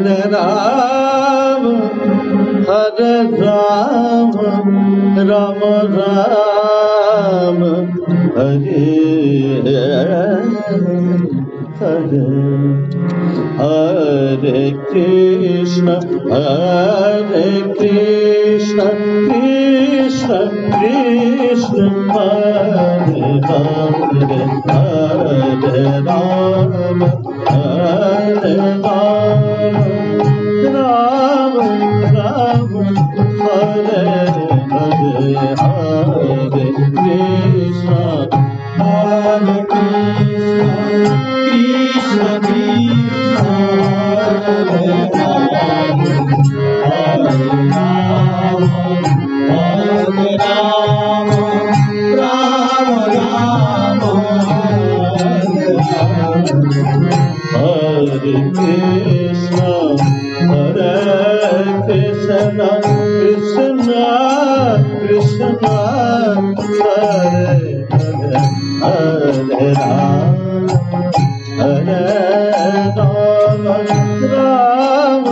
Ram Ram, Hare Hare, Hare Krishna, Krishna Krishna, Hare Ram, Hare Ram, Hare Ram, Ram Ram, Hare Hare, Hare Krishna, Hare Krishna, Krishna Krishna, Hare Ram, Hare Ram, Hare Ram, Ram Ram, Hare Krishna, Hare Krishna, Krishna Krishna, Hare Hare, Hare Ram, Hare Ram, Ram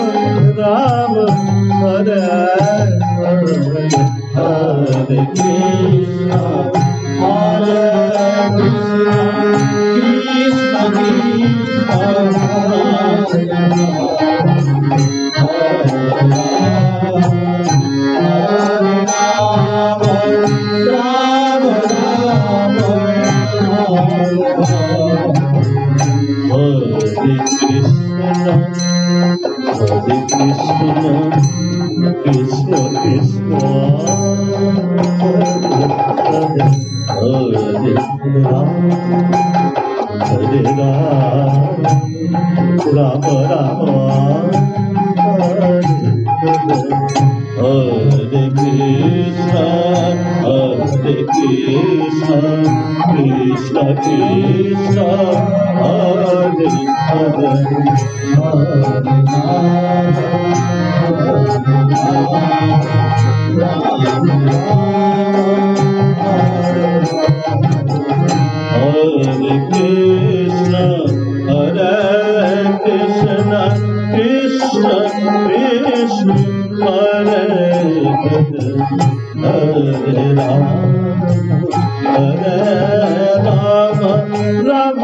Ram, Hare Hare, Hare Krishna, Hare Krishna, Krishna Krishna, Hare Krishna Krishna, Hare Ram, Hare Ram, Ram Ram, Hare Krishna, Krishna Krishna, Hare Hare, Hare Krishna, Hare Krishna, Krishna Krishna, Hare Hare, Hare Ram, Hare Ram, Ram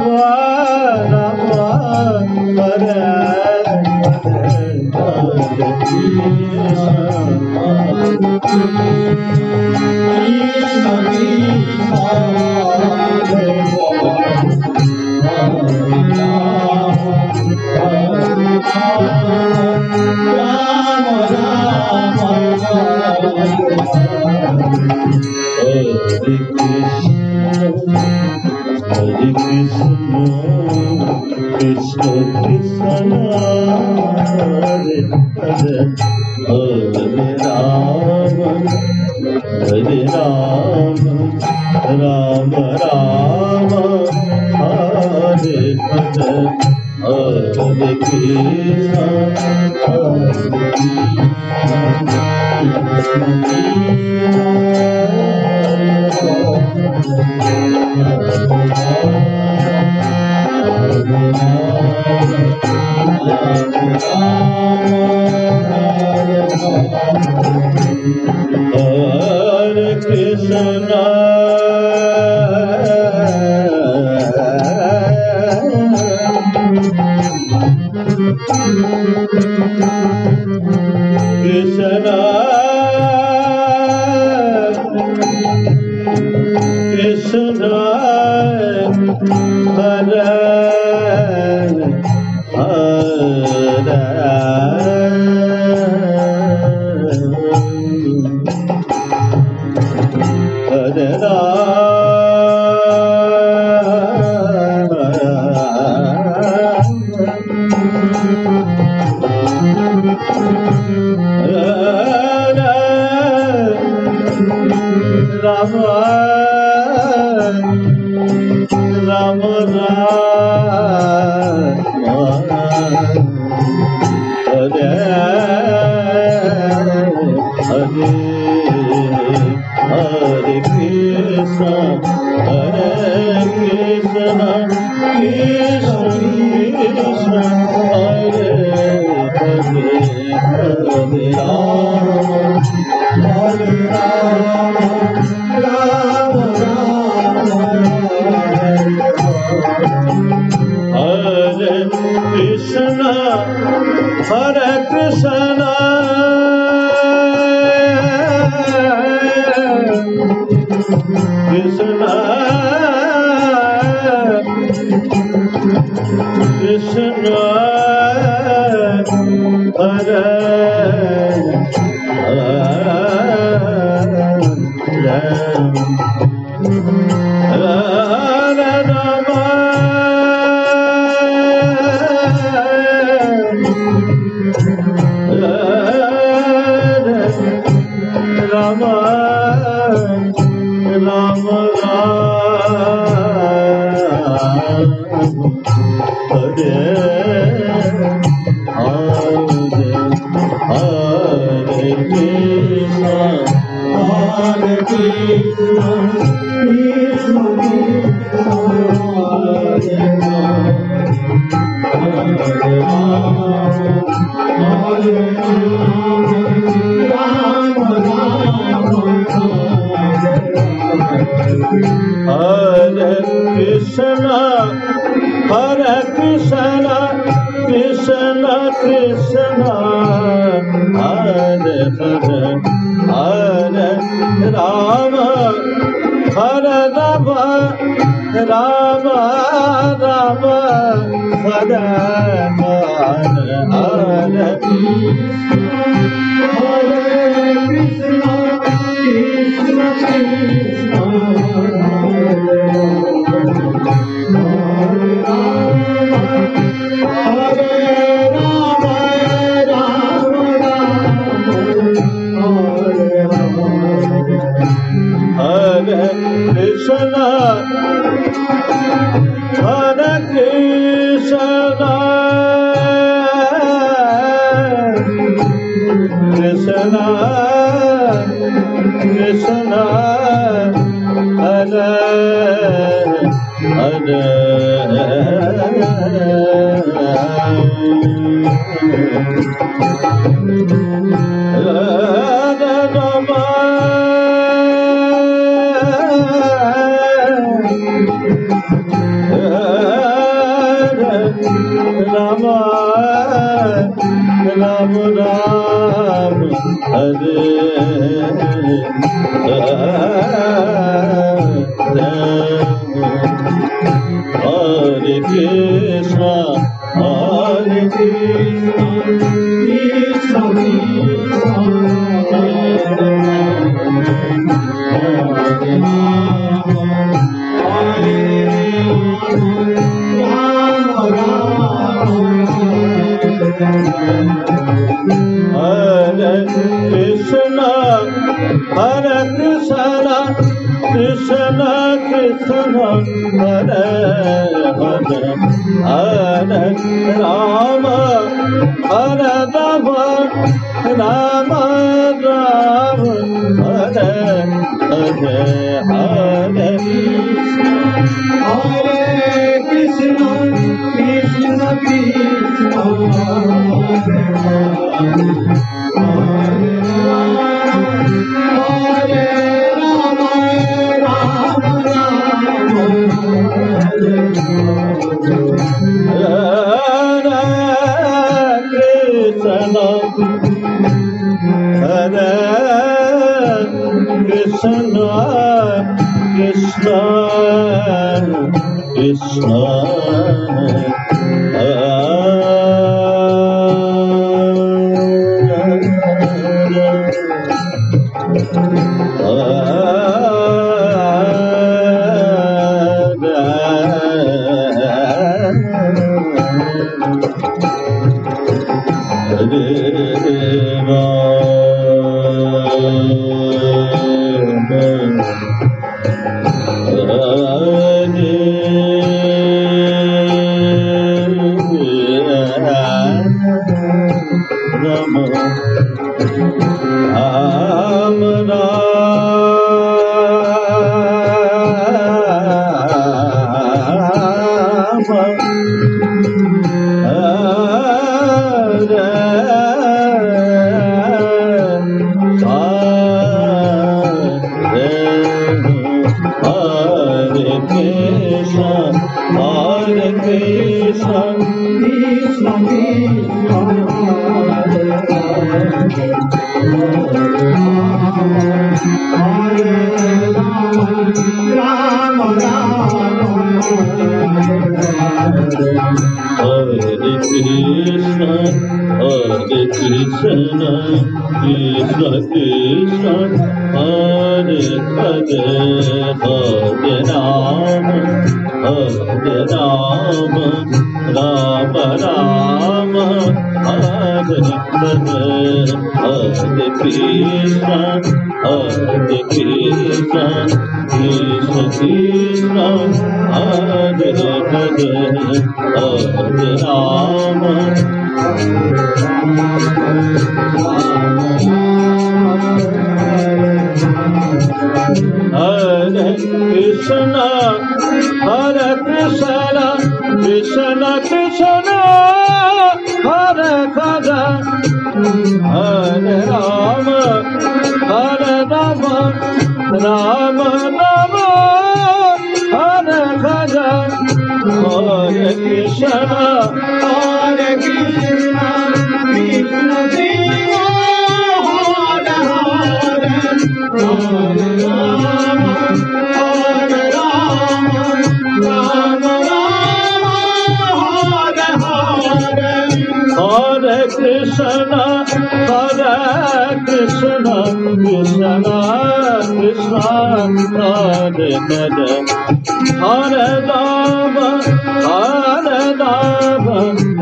Ram, Hare Hare, Hare Krishna, Krishna Krishna, Hare Hare Krishna, Krishna Krishna, Hare Hare, Hare Ram, Hare Ram, Ram Ram, Hare Hare, Hare Krishna, Hare Krishna, Krishna Hare Ram Hare Krishna, Hare Krishna, Krishna Krishna, Hare Hare, Krishna, Hare Krishna, Krishna, Krishna, Hare Rama, Rama, Hare Hare Krishna, Hare Krishna, Krishna Krishna, Hare Hare Krishna, Hare Krishna, Krishna Krishna, Hare Hare, Hare Rama, Hare Rama, Rama Rama, Hare Hare, Hare Krishna, Krishna Krishna, Hare Krishna, Hare Krishna, Krishna Krishna, Hare Hare, Rama, Rama, Rama, Hare Hare Krishna, Hare Krishna, Krishna Krishna, Hare Hare Krishna, Hare Krishna, Krishna Krishna, Hare Hare, Hare Rama, Hare Rama, Rama Rama, Hare Hare, Hare Krishna, Krishna Krishna, Krishna, Krishna, Hare Krishna, Krishna, Hare Krishna, Krishna Krishna, Hare Hare, Hare Rama, Rama Rama, Hare Hare, Hare Krishna, Krishna Krishna, Hare Hare, Hare Rama. Hare Krishna, Hare Krishna, Krishna Krishna, Hare Hare, Hare Rama, Hare Rama, Rama Rama, Hare Hare, Hare Krishna, Hare Krishna, Krishna Krishna, Hare Hare, Hare Rama, Hare Rama, Rama Rama, Hare Hare, Hare Krishna, Hare Krishna, Krishna Krishna, Hare Hare, Hare Rama, Hare Rama,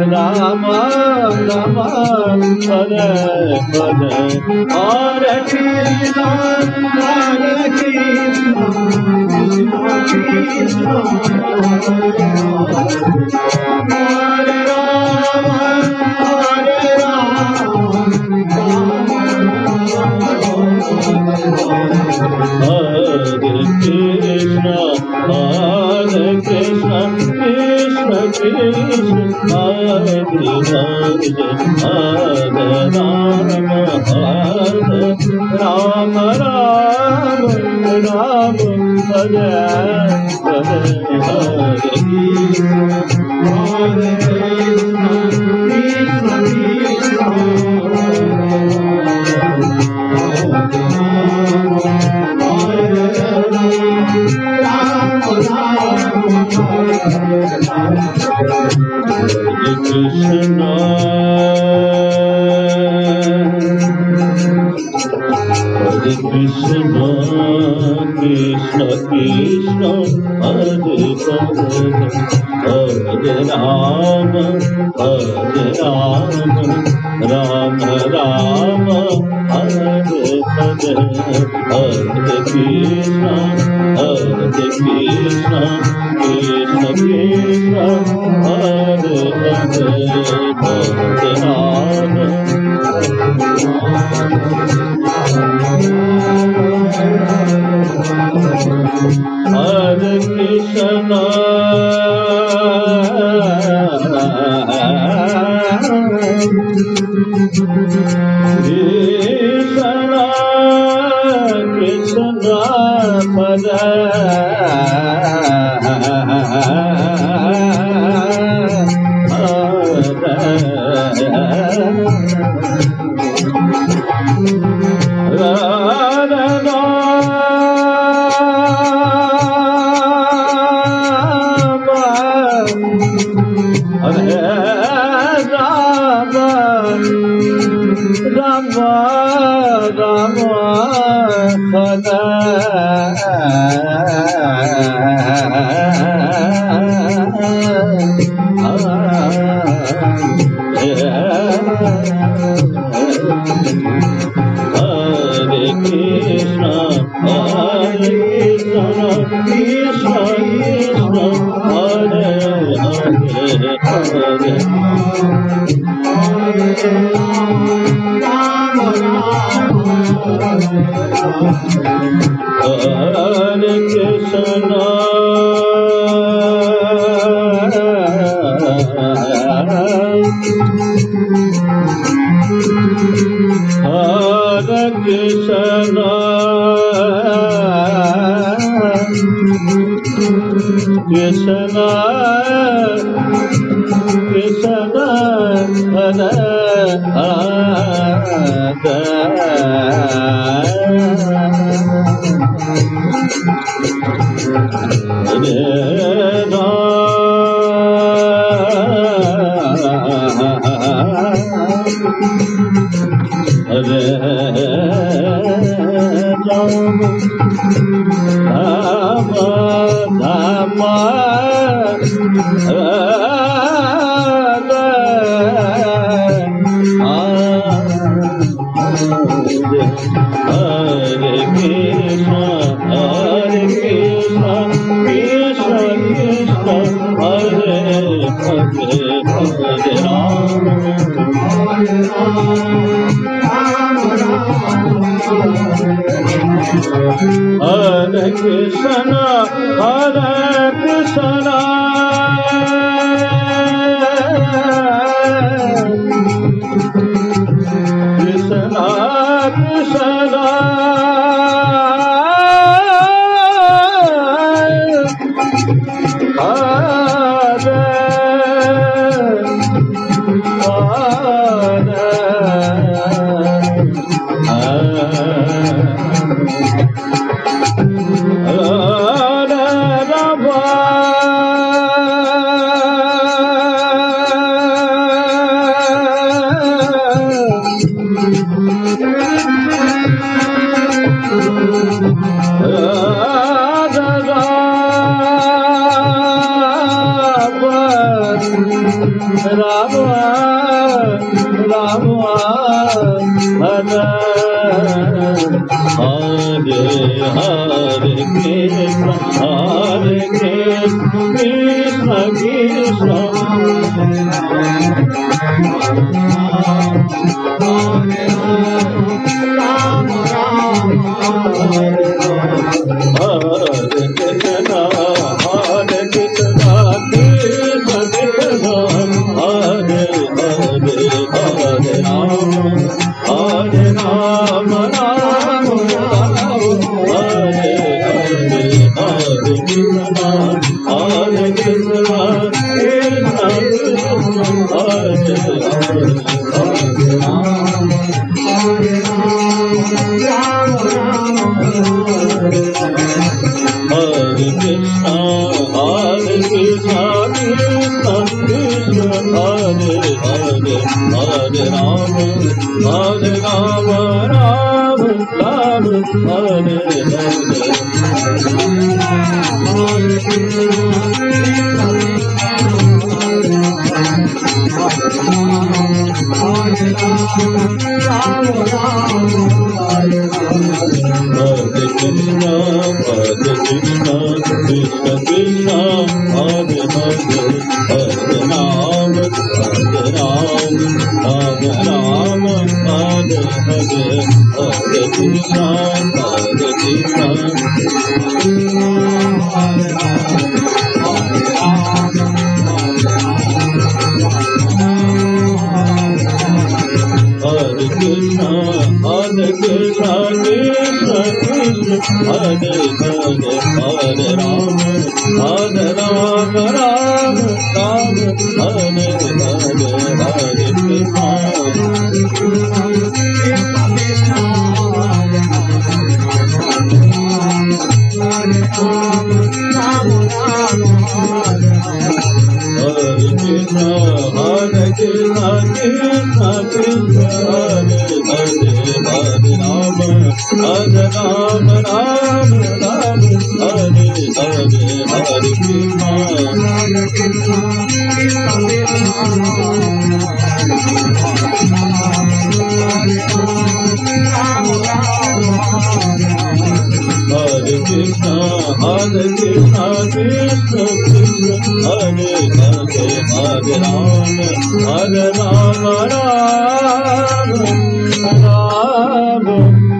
Rama Rama, Hare Hare, Hare Krishna, Hare Krishna, Krishna Krishna, Hare Rama, Hare Rama, Hare Krishna, Hare Krishna, Krishna Krishna, Hare Hare, Hare Rama, Hare Rama, Rama Rama, Hare Hare, Hare Krishna, Hare Krishna, Krishna Krishna, Krishna, Hare Krishna, Krishna Krishna, Hare Hare, Hare Rama, Hare Rama, Rama Rama, Hare Hare, Hare Krishna, Hare Krishna, Krishna Krishna, Hare Hare, Hare Rama. Hare Krishna, Krishna Hare Hare Rama Rama Hare Krishna Krishna Krishna Hare Hare Hare Rama Hare Krishna Krishna Krishna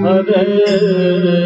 Hare